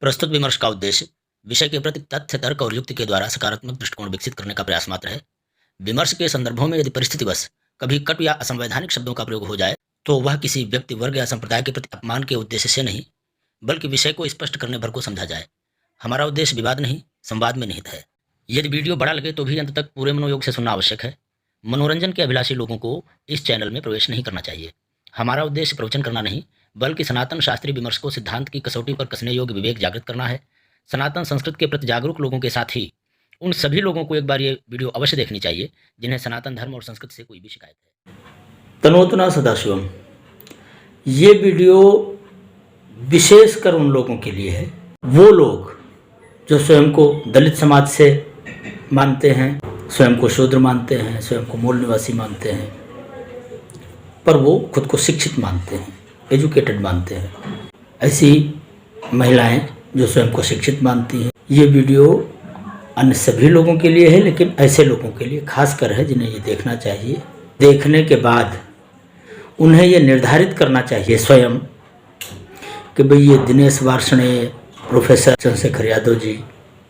प्रस्तुत विमर्श का उद्देश्य विषय के प्रति तथ्य, तर्क और युक्ति के द्वारा सकारात्मक दृष्टिकोण विकसित करने का प्रयास मात्र है। विमर्श के संदर्भों में यदि परिस्थितिवश कभी कट या असंवैधानिक शब्दों का प्रयोग हो जाए तो वह किसी व्यक्ति, वर्ग या संप्रदाय के प्रति अपमान के उद्देश्य से नहीं, बल्कि विषय को स्पष्ट करने भर को समझा जाए। हमारा उद्देश्य विवाद नहीं, संवाद में निहित है। यदि वीडियो बड़ा लगे तो भी अंत तक पूरे मनोयोग से सुनना आवश्यक है। मनोरंजन के अभिलाषी लोगों को इस चैनल में प्रवेश नहीं करना चाहिए। हमारा उद्देश्य प्रवचन करना नहीं, बल्कि सनातन शास्त्रीय विमर्श को सिद्धांत की कसौटी पर कसने योग्य विवेक जागृत करना है। सनातन संस्कृत के प्रति जागरूक लोगों के साथ ही उन सभी लोगों को एक बार ये वीडियो अवश्य देखनी चाहिए जिन्हें सनातन धर्म और संस्कृति से कोई भी शिकायत है। तनोतना सदाशिवम। ये वीडियो विशेषकर उन लोगों के लिए है, वो लोग जो स्वयं को दलित समाज से मानते हैं, स्वयं को शूद्र मानते हैं, स्वयं को मूल निवासी मानते हैं, पर वो खुद को शिक्षित मानते हैं, एजुकेटेड मानते हैं। ऐसी महिलाएं जो स्वयं को शिक्षित मानती हैं। ये वीडियो अन्य सभी लोगों के लिए है, लेकिन ऐसे लोगों के लिए खासकर है जिन्हें ये देखना चाहिए। देखने के बाद उन्हें ये निर्धारित करना चाहिए स्वयं कि भाई ये दिनेश वार्ष्णेय, प्रोफेसर चंद्रशेखर यादव जी,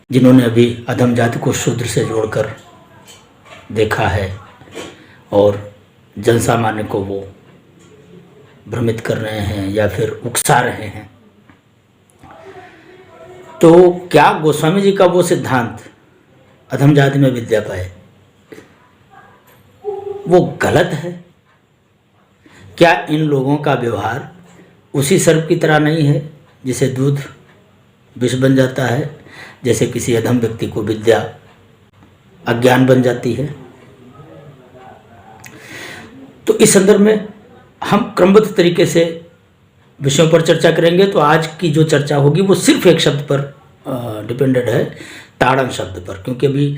जिन्होंने अभी अधम जाति को शूद्र से जोड़कर देखा है और जनसामान्य को वो भ्रमित कर रहे हैं या फिर उकसा रहे हैं, तो क्या गोस्वामी जी का वो सिद्धांत अधम जाति में विद्या पाए वो गलत है? क्या इन लोगों का व्यवहार उसी सर्प की तरह नहीं है जिसे दूध विष बन जाता है, जैसे किसी अधम व्यक्ति को विद्या अज्ञान बन जाती है? तो इस संदर्भ में हम क्रमबद्ध तरीके से विषयों पर चर्चा करेंगे। तो आज की जो चर्चा होगी वो सिर्फ एक शब्द पर डिपेंडेड है, ताड़न शब्द पर, क्योंकि अभी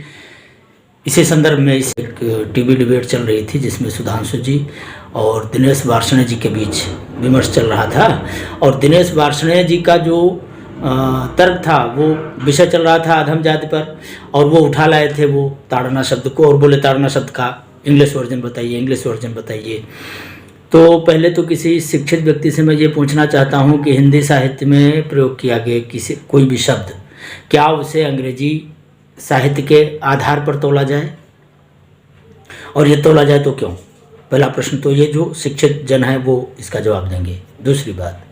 इसी संदर्भ में इस एक टीवी डिबेट चल रही थी जिसमें सुधांशु जी और दिनेश वार्ष्णेय जी के बीच विमर्श चल रहा था। और दिनेश वार्ष्णेय जी का जो तर्क था वो विषय चल रहा था अधम जाति पर, और वो उठा लाए थे वो ताड़ना शब्द को और बोले ताड़ना शब्द का इंग्लिश वर्जन बताइए, इंग्लिश वर्जन बताइए। तो पहले तो किसी शिक्षित व्यक्ति से मैं ये पूछना चाहता हूँ कि हिंदी साहित्य में प्रयोग किया गया कोई भी शब्द, क्या उसे अंग्रेजी साहित्य के आधार पर तोला जाए, और ये तोला जाए तो क्यों? पहला प्रश्न तो ये जो शिक्षित जन है वो इसका जवाब देंगे। दूसरी बात,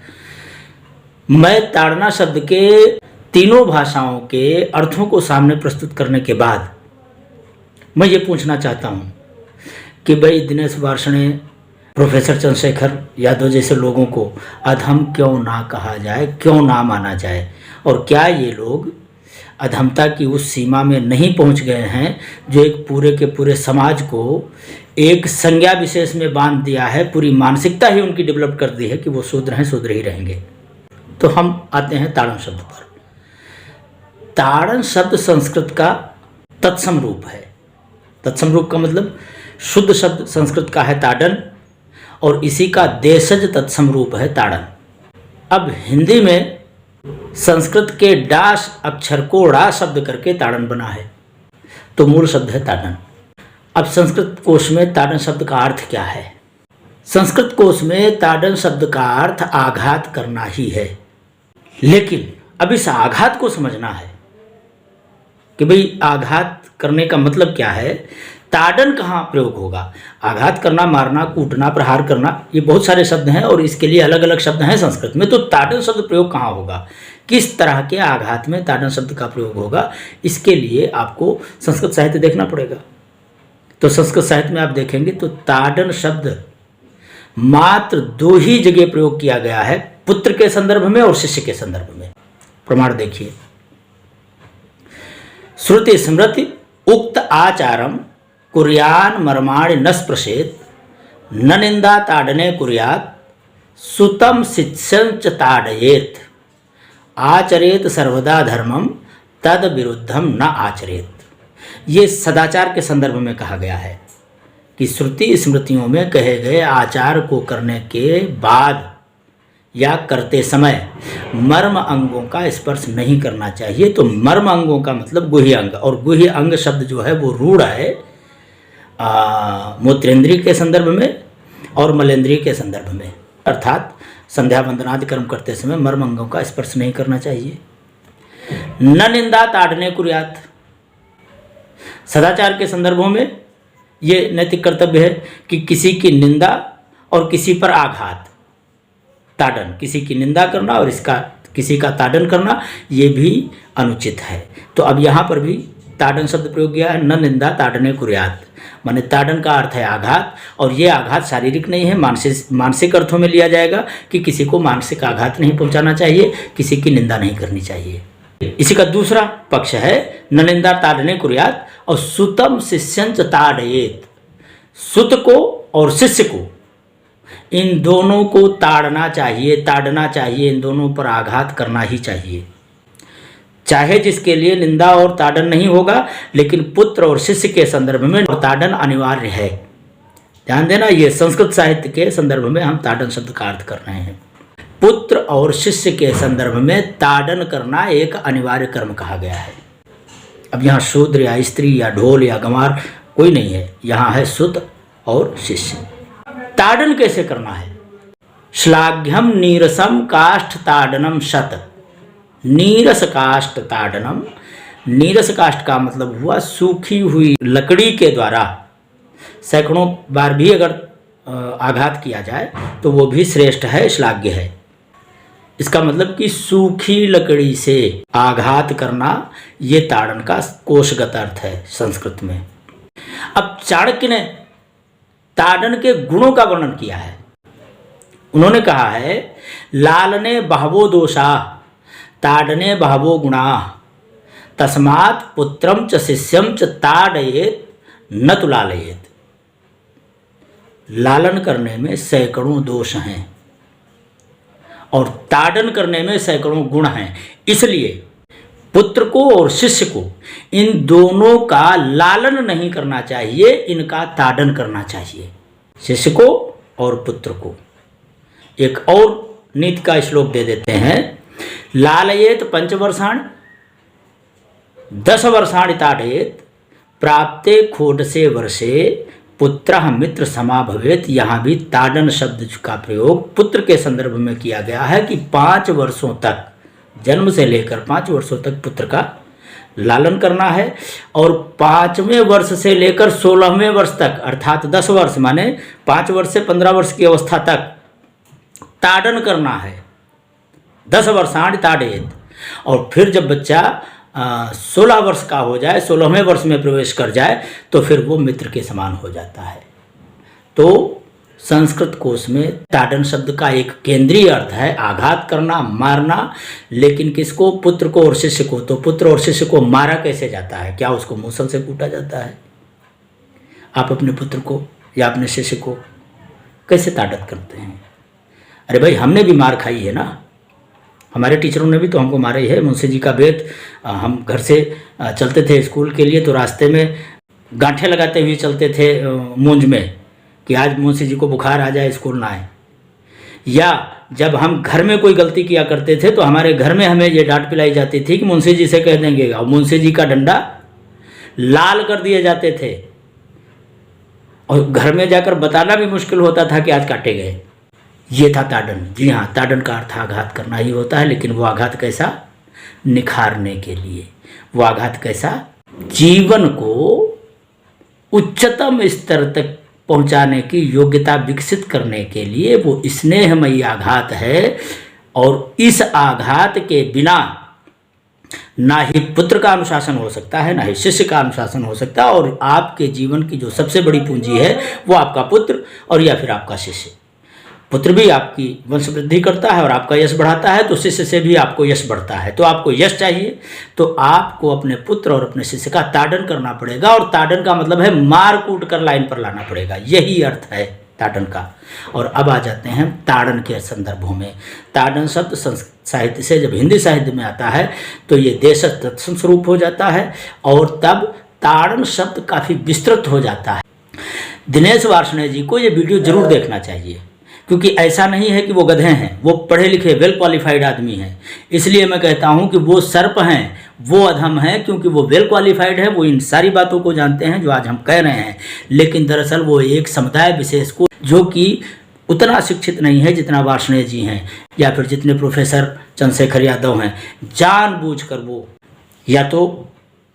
मैं ताड़ना शब्द के तीनों भाषाओं के अर्थों को सामने प्रस्तुत करने के बाद मैं ये पूछना चाहता हूँ कि भाई दिनेश वार्ष्णेय, प्रोफेसर चंद्रशेखर यादव जैसे लोगों को अधम क्यों ना कहा जाए, क्यों ना माना जाए? और क्या ये लोग अधमता की उस सीमा में नहीं पहुंच गए हैं जो एक पूरे के पूरे समाज को एक संज्ञा विशेष में बांध दिया है, पूरी मानसिकता ही उनकी डेवलप कर दी है कि वो शूद्र हैं, शूद्र ही रहेंगे? तो हम आते हैं ताड़न शब्द पर। ताड़न शब्द संस्कृत का तत्सम रूप है। तत्सम रूप का मतलब शुद्ध शब्द संस्कृत का है ताड़न, और इसी का देशज तत्सम रूप है ताड़न। अब हिंदी में संस्कृत के डाश अक्षर को ड़ा शब्द करके ताड़न बना है, तो मूल शब्द है ताड़न। अब संस्कृत कोश में ताड़न शब्द का अर्थ क्या है? संस्कृत कोश में ताड़न शब्द का अर्थ आघात करना ही है, लेकिन अब इस आघात को समझना है कि भाई आघात करने का मतलब क्या है, ताड़न कहाँ प्रयोग होगा। आघात करना, मारना, कूटना, प्रहार करना, ये बहुत सारे शब्द हैं और इसके लिए अलग अलग शब्द हैं संस्कृत में। तो ताड़न शब्द प्रयोग कहाँ होगा, किस तरह के आघात में ताड़न शब्द का प्रयोग होगा, इसके लिए आपको संस्कृत साहित्य देखना पड़ेगा। तो संस्कृत साहित्य में आप देखेंगे तो ताड़न शब्द मात्र दो ही जगह प्रयोग किया गया है, पुत्र के संदर्भ में और शिष्य के संदर्भ में। प्रमाण देखिए, श्रुति स्मृति उक्त आचारम कुर्यान मर्माणि न स्पृशेत, न निंदा ताड़ने कुर्यात, सुतम शिक्षं च ताड़येत, आचरेत सर्वदा धर्मम तद विरुद्धम न आचरेत। ये सदाचार के संदर्भ में कहा गया है कि श्रुति स्मृतियों में कहे गए आचार को करने के बाद या करते समय मर्म अंगों का स्पर्श नहीं करना चाहिए। तो मर्म अंगों का मतलब गुह्य अंग, और गुह्य अंग शब्द जो है वो रूढ़ है मूत्रेंद्रिय के संदर्भ में और मलेंद्रिय के संदर्भ में, अर्थात संध्या वंदनादि कर्म करते समय मर्म अंगों का स्पर्श नहीं करना चाहिए। न निंदा ताड़ने कुर्यात। सदाचार के संदर्भों में ये नैतिक कर्तव्य है कि किसी की निंदा और किसी पर आघात, ताड़न, किसी की निंदा करना और किसी का ताड़न करना, ये भी अनुचित है। तो अब यहाँ पर भी ताड़न शब्द प्रयोग किया है, न निंदा ताड़ने कुर्यात, माने ताड़न का अर्थ है आघात, और ये आघात शारीरिक नहीं है, मानसिक अर्थों में लिया जाएगा कि किसी को मानसिक आघात नहीं पहुंचाना चाहिए, किसी की निंदा नहीं करनी चाहिए। इसी का दूसरा पक्ष है न निंदा ताड़ने कुर्यात और सुतम शिष्यंच ताड़येत। सुत को और शिष्य को, इन दोनों को ताड़ना चाहिए, इन दोनों पर आघात करना ही चाहिए। चाहे जिसके लिए निंदा और ताड़न नहीं होगा, लेकिन पुत्र और शिष्य के संदर्भ में ताड़न अनिवार्य है। ध्यान देना, ये संस्कृत साहित्य के संदर्भ में हम ताड़न शब्द का अर्थ कर रहे हैं। पुत्र और शिष्य के संदर्भ में ताड़न करना एक अनिवार्य कर्म कहा गया है। अब यहाँ शूद्र या स्त्री या ढोल या गंवार कोई नहीं है, यहाँ है सुत और शिष्य। ताड़न कैसे करना है? श्लाघ्यम नीरसम काष्ठ ताड़नम शत। नीरस काष्ठ ताड़नम, नीरस काष्ठ का मतलब हुआ सूखी हुई लकड़ी के द्वारा सैकड़ों बार भी अगर आघात किया जाए तो वो भी श्रेष्ठ है, श्लाघ्य है। इसका मतलब कि सूखी लकड़ी से आघात करना, ये ताड़न का कोशगत अर्थ है संस्कृत में। अब चाणक्य ने ताड़न के गुणों का वर्णन किया है। उन्होंने कहा है लालने बहवो दोषा ताड़ने बहवो गुणा तस्मात् पुत्रम च शिष्यम च ताड़येत न तु लालयेत। लालन करने में सैकड़ों दोष हैं और ताड़न करने में सैकड़ों गुण हैं, इसलिए पुत्र को और शिष्य को इन दोनों का लालन नहीं करना चाहिए, इनका ताड़न करना चाहिए, शिष्य को और पुत्र को। एक और नीति का श्लोक दे देते हैं, लालयेत पंचवर्षाणि 10 वर्षाणि ताड़येत प्राप्ते खोडसे वर्षे पुत्रः मित्र समा भवेत। यहाँ भी ताड़न शब्द का प्रयोग पुत्र के संदर्भ में किया गया है कि 5 वर्षों तक, जन्म से लेकर 5 वर्षों तक पुत्र का लालन करना है और 5वें वर्ष से लेकर 16वें वर्ष तक, अर्थात 10 वर्ष माने 5 वर्ष से 15 वर्ष की अवस्था तक ताड़न करना है। 10 वर्षाणि ताड़येत। और फिर जब बच्चा 16 वर्ष का हो जाए, 16वें वर्ष में प्रवेश कर जाए, तो फिर वो मित्र के समान हो जाता है। तो संस्कृत कोश में ताड़न शब्द का एक केंद्रीय अर्थ है आघात करना, मारना, लेकिन किसको? पुत्र को और शिष्य को। तो पुत्र और शिष्य को मारा कैसे जाता है? क्या उसको मूसल से कूटा जाता है? आप अपने पुत्र को या अपने शिष्य को कैसे ताड़न करते हैं? अरे भाई, हमने भी मार खाई है ना, हमारे टीचरों ने भी तो हमको मारा ही है। मुंशी जी का बेत, हम घर से चलते थे स्कूल के लिए तो रास्ते में गांठे लगाते हुए चलते थे मूंज में कि आज मुंशी जी को बुखार आ जाए, स्कूल ना आए। या जब हम घर में कोई गलती किया करते थे तो हमारे घर में हमें ये डांट पिलाई जाती थी कि मुंशी जी से कह देंगे, और मुंशी जी का डंडा लाल कर दिए जाते थे और घर में जाकर बताना भी मुश्किल होता था कि आज काटे गए। ये था ताड़न। जी हाँ, ताड़न का अर्थ आघात करना ही होता है, लेकिन वो आघात कैसा? निखारने के लिए। वो आघात कैसा? जीवन को उच्चतम स्तर तक पहुंचाने की योग्यता विकसित करने के लिए वो स्नेहमयी आघात है। और इस आघात के बिना ना ही पुत्र का अनुशासन हो सकता है, ना ही शिष्य का अनुशासन हो सकता है। और आपके जीवन की जो सबसे बड़ी पूंजी है वो आपका पुत्र और या फिर आपका शिष्य। पुत्र भी आपकी वंश वृद्धि करता है और आपका यश बढ़ाता है, तो शिष्य से भी आपको यश बढ़ता है। तो आपको यश चाहिए तो आपको अपने पुत्र और अपने शिष्य का ताड़न करना पड़ेगा। और ताड़न का मतलब है मार कूट कर लाइन पर लाना पड़ेगा, यही अर्थ है ताड़न का। और अब आ जाते हैं ताड़न के संदर्भों में। ताड़न शब्द संस्कृत साहित्य से जब हिंदी साहित्य में आता है तो ये देश तत्सम स्वरूप हो जाता है और तब ताड़न शब्द काफ़ी विस्तृत हो जाता है। दिनेश वार्ष्णेय जी को ये वीडियो जरूर देखना चाहिए, क्योंकि ऐसा नहीं है कि वो गधे हैं, वो पढ़े लिखे वेल क्वालिफाइड आदमी हैं। इसलिए मैं कहता हूँ कि वो सर्प हैं, वो अधम हैं, क्योंकि वो वेल क्वालिफाइड है, वो इन सारी बातों को जानते हैं जो आज हम कह रहे हैं। लेकिन दरअसल वो एक समुदाय विशेष को, जो कि उतना शिक्षित नहीं है जितना वार्ष्णेय जी हैं या फिर जितने प्रोफेसर चंद्रशेखर यादव हैं, जानबूझकर वो या तो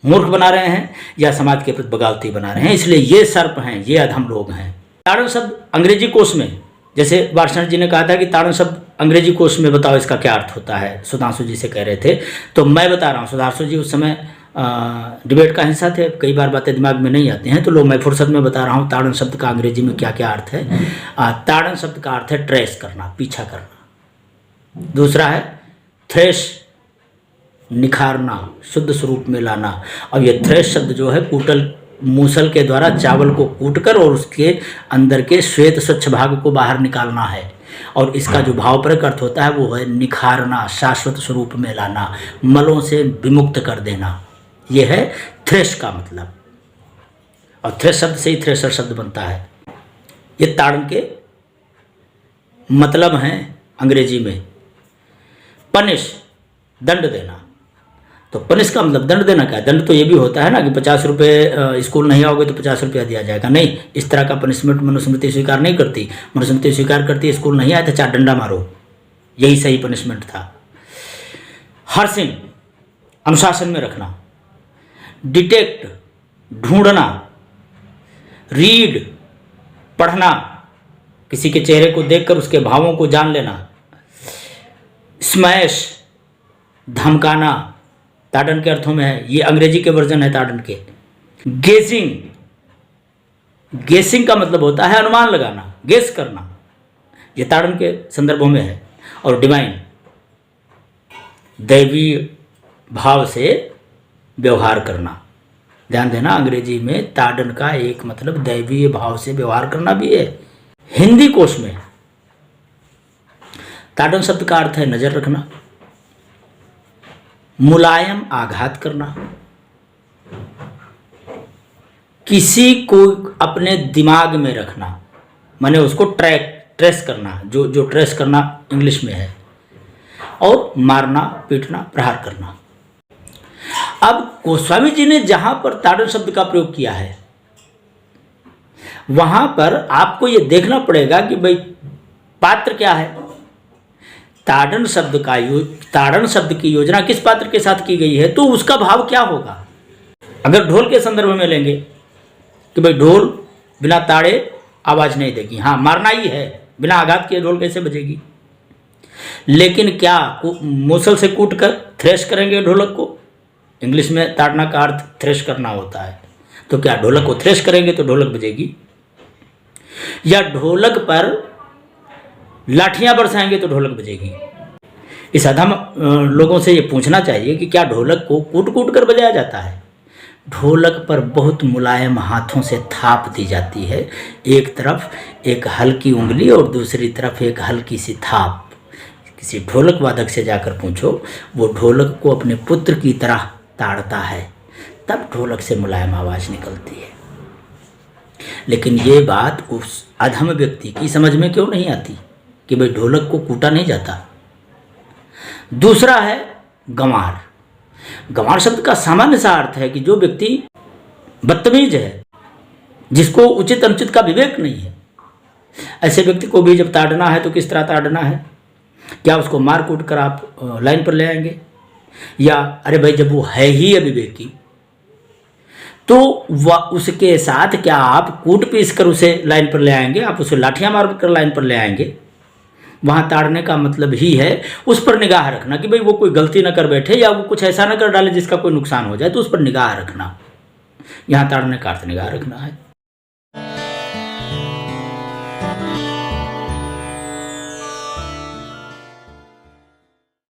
मूर्ख बना रहे हैं या समाज के प्रति बगावती बना रहे हैं। इसलिए ये सर्प हैं, ये अधम लोग हैं। ताड़न शब्द अंग्रेजी कोश में, जैसे वार्षण जी ने कहा था कि ताड़न शब्द अंग्रेजी कोश में बताओ इसका क्या अर्थ होता है, सुधांशु जी से कह रहे थे, तो मैं बता रहा हूँ। सुधांशु जी उस समय डिबेट का हिस्सा थे, कई बार बातें दिमाग में नहीं आती हैं, तो लो मैं फुर्सत में बता रहा हूँ ताड़न शब्द का अंग्रेजी में क्या क्या अर्थ है। ताड़न शब्द का अर्थ है ट्रेस करना, पीछा करना। दूसरा है थ्रेश, निखारना, शुद्ध स्वरूप में लाना। अब ये थ्रेश शब्द जो है कूटल मूसल के द्वारा चावल को कूटकर और उसके अंदर के श्वेत स्वच्छ भाग को बाहर निकालना है। और इसका जो भावपरक अर्थ होता है वो है निखारना, शाश्वत स्वरूप में लाना, मलों से विमुक्त कर देना। ये है थ्रेश का मतलब। और थ्रेश शब्द से ही थ्रेशर शब्द बनता है। ये ताड़न के मतलब हैं अंग्रेजी में। पनिश, दंड देना। तो पनिश का मतलब दंड देना क्या है? दंड तो ये भी होता है ना कि 50 रुपये स्कूल नहीं आओगे तो 50 रुपया दिया जाएगा। नहीं, इस तरह का पनिशमेंट मनुस्मृति स्वीकार नहीं करती। मनुस्मृति स्वीकार करती है स्कूल नहीं आए तो 4 डंडा मारो, यही सही पनिशमेंट था। हर्सिंग, अनुशासन में रखना। डिटेक्ट, ढूंढना। रीड, पढ़ना, किसी के चेहरे को देखकर उसके भावों को जान लेना। स्मैश, धमकाना, ताड़न के अर्थों में है, ये अंग्रेजी के वर्जन है ताड़न के। गेसिंग, गेसिंग का मतलब होता है अनुमान लगाना, गेस करना, ये ताड़न के संदर्भों में है। और डिवाइन, दैवीय भाव से व्यवहार करना। ध्यान देना, अंग्रेजी में ताड़न का एक मतलब दैवीय भाव से व्यवहार करना भी है। हिंदी कोश में ताड़न शब्द का अर्थ है नजर रखना, मुलायम आघात करना, किसी को अपने दिमाग में रखना, माने उसको ट्रेस करना, जो ट्रेस करना इंग्लिश में है। और मारना, पीटना, प्रहार करना। अब गोस्वामी जी ने जहां पर ताड़न शब्द का प्रयोग किया है वहां पर आपको यह देखना पड़ेगा कि भाई पात्र क्या है। ताड़न शब्द की योजना किस पात्र के साथ की गई है तो उसका भाव क्या होगा। अगर ढोल के संदर्भ में लेंगे कि भाई ढोल बिना ताड़े आवाज नहीं देगी, हाँ मारना ही है, बिना आघात किए ढोल कैसे बजेगी। लेकिन क्या मूसल से कूट कर थ्रेश करेंगे ढोलक को? इंग्लिश में ताड़ना का अर्थ थ्रेश करना होता है। तो क्या ढोलक को थ्रेश करेंगे तो ढोलक बजेगी, या ढोलक पर लाठियां बरसाएंगे तो ढोलक बजेगी? इस अधम लोगों से ये पूछना चाहिए कि क्या ढोलक को कूट कूट कर बजाया जाता है? ढोलक पर बहुत मुलायम हाथों से थाप दी जाती है, एक तरफ एक हल्की उंगली और दूसरी तरफ एक हल्की सी थाप। किसी ढोलक वादक से जाकर पूछो, वो ढोलक को अपने पुत्र की तरह ताड़ता है, तब ढोलक से मुलायम आवाज़ निकलती है। लेकिन ये बात उस अधम व्यक्ति की समझ में क्यों नहीं आती कि भाई ढोलक को कूटा नहीं जाता। दूसरा है गंवार। गंवार शब्द का सामान्य सा अर्थ है कि जो व्यक्ति बदतमीज है, जिसको उचित अनुचित का विवेक नहीं है, ऐसे व्यक्ति को भी जब ताड़ना है तो किस तरह ताड़ना है? क्या उसको मार कूट कर आप लाइन पर ले आएंगे? या अरे भाई जब वो है ही अविवेकी तो वह उसके साथ क्या आप कूट पीस कर उसे लाइन पर ले आएंगे? आप उसे लाठियां मार कर लाइन पर ले आएंगे? वहाँ ताड़ने का मतलब ही है उस पर निगाह रखना कि भाई वो कोई गलती ना कर बैठे या वो कुछ ऐसा ना कर डाले जिसका कोई नुकसान हो जाए, तो उस पर निगाह रखना। यहाँ ताड़ने का अर्थ निगाह रखना है।